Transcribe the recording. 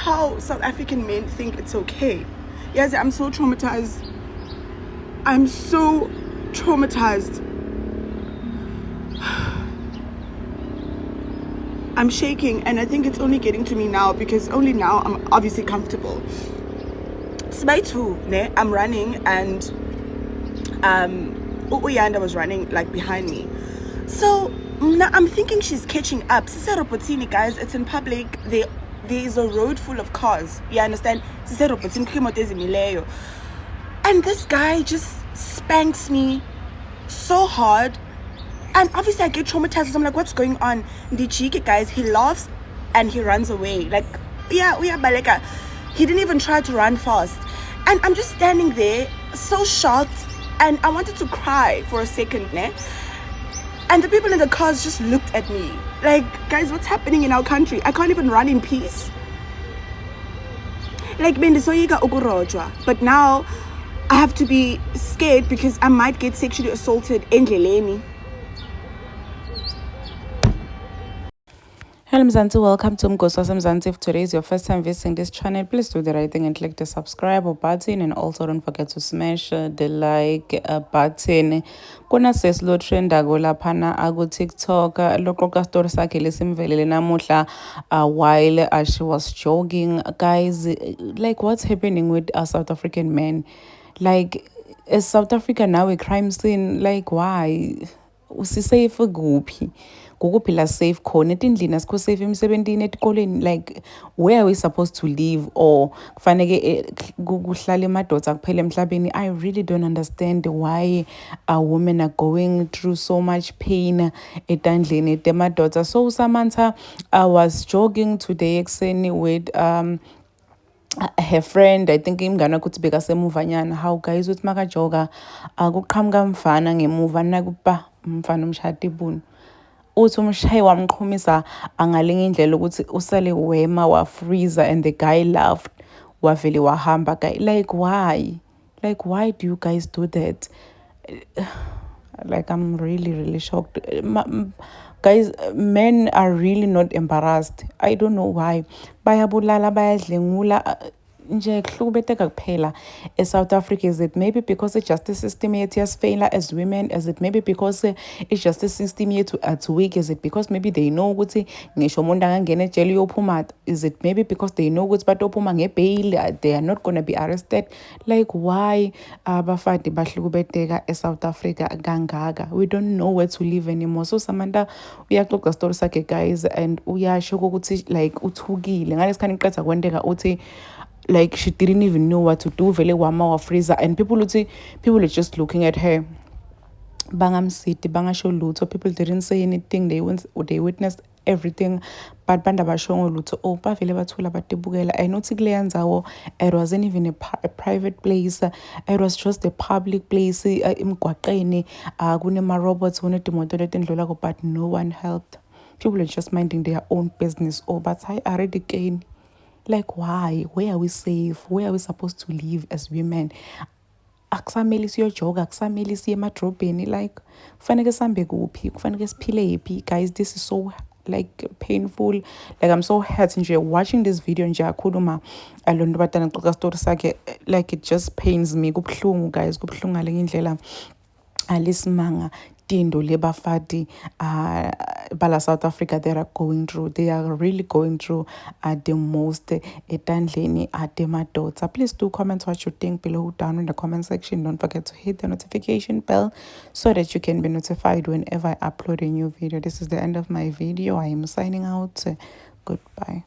how South African men think it's okay. Yes, I'm so traumatized. I'm so traumatized. I'm shaking, and I think it's only getting to me now because only now I'm obviously comfortable. I'm running, and Uyanda was running like behind me. So now I'm thinking she's catching up. Guys, it's in public. There is a road full of cars. You understand? And this guy just spanks me so hard. And obviously I get traumatized. So I'm like, what's going on? The cheeky guys, he laughs and he runs away. Like, yeah, baleka. He didn't even try to run fast. And I'm just standing there, so shocked. And I wanted to cry for a second, ne? And the people in the cars just looked at me. Like, guys, what's happening in our country? I can't even run in peace. Like, but now I have to be scared because I might get sexually assaulted endleleni. Hello Mzansi, welcome to Mgosi Mzansi. If today is your first time visiting this channel, please do the right thing and click the subscribe button, and also don't forget to smash the like button. Kuna seslo trend agola pana ago TikTok lokoka story sakhe lesimvelele namuhla while she was jogging. Guys, like what's happening with South African men? Like, is South Africa now a crime scene? Like, why? Usisafe kuphi? Kuphi la safe khona etindlini asikho safe emsebentini etikoleni? Like, where are we supposed to live? Or kufanele kuhlala emadoda kuphela emhlabeni? I really don't understand why women are going through so much pain etandleni temadoda. So Samantha was jogging today ekuseni with her friend, I think imngane ukuthi bekasemuvanyana. How guys uthi makajoga kuqhamuka mfana ngemuva nakuba umfana umshada ibuni, uthi umshayi wamqhumisa angalinye indlela ukuthi usale wema wafreezer, and the guy laughed wavele wahamba. Guy, like why do you guys do that? Like, I'm really shocked. Guys, men are really not embarrassed. I don't know why. Bayabulala, bayadlengula nje kuhlukumezeka kuphela eSouth Africa. Is it maybe because the justice system yethu yasifeyila as women? Is it maybe because i-justice system yethu at weak? Is it because maybe they know ukuthi ngisho umuntu angangena ejele uyophuma? Is it maybe because they know ukuthi batophuma ngebail, they are not going to be arrested? Like, why abafati bahlukumezeka eSouth Africa kangaka? We don't know where to live anymore. So Samantha uyaxoxa story sakhe, guys, and uyasho ukuthi like uthukile ngalesikhathi ngiqeda kwenteka uthi like she didn't even know what to do. Vele wama wa freezer, and people are just looking at her. Bangamsiti, bangasho lutho. People didn't say anything. They witnessed everything, but banda bashongo lutho. Oh, bavele bathula batebukela. I know tikleyanzawo. It wasn't even a private place. It was just a public place. Imgwaqeni kunema robots kunetimoto letendlulako, but no one helped. People are just minding their own business. Oh, but I already gain. Like, why? Where are we safe? Where are we supposed to live as women? Akusamele siyojoga, akusamele siye emadrobheni. Like, kufanele sambe kuphi? Kufanele siphile yiphi? Guys, this is so like painful. Like, I'm so hurt nje watching this video nje akhuluma alonto batana xoxa story sakhe. Like, it just pains me. Kubhlungu, guys, kubhlungu ngale indlela alisimanga tindo lebafati bala South Africa they are going through. They are really going through the most etandleni atemadoda. Please do comment what you think below down in the comment section. Don't forget to hit the notification bell so that you can be notified whenever I upload a new video. This is the end of my video. I am signing out. Goodbye.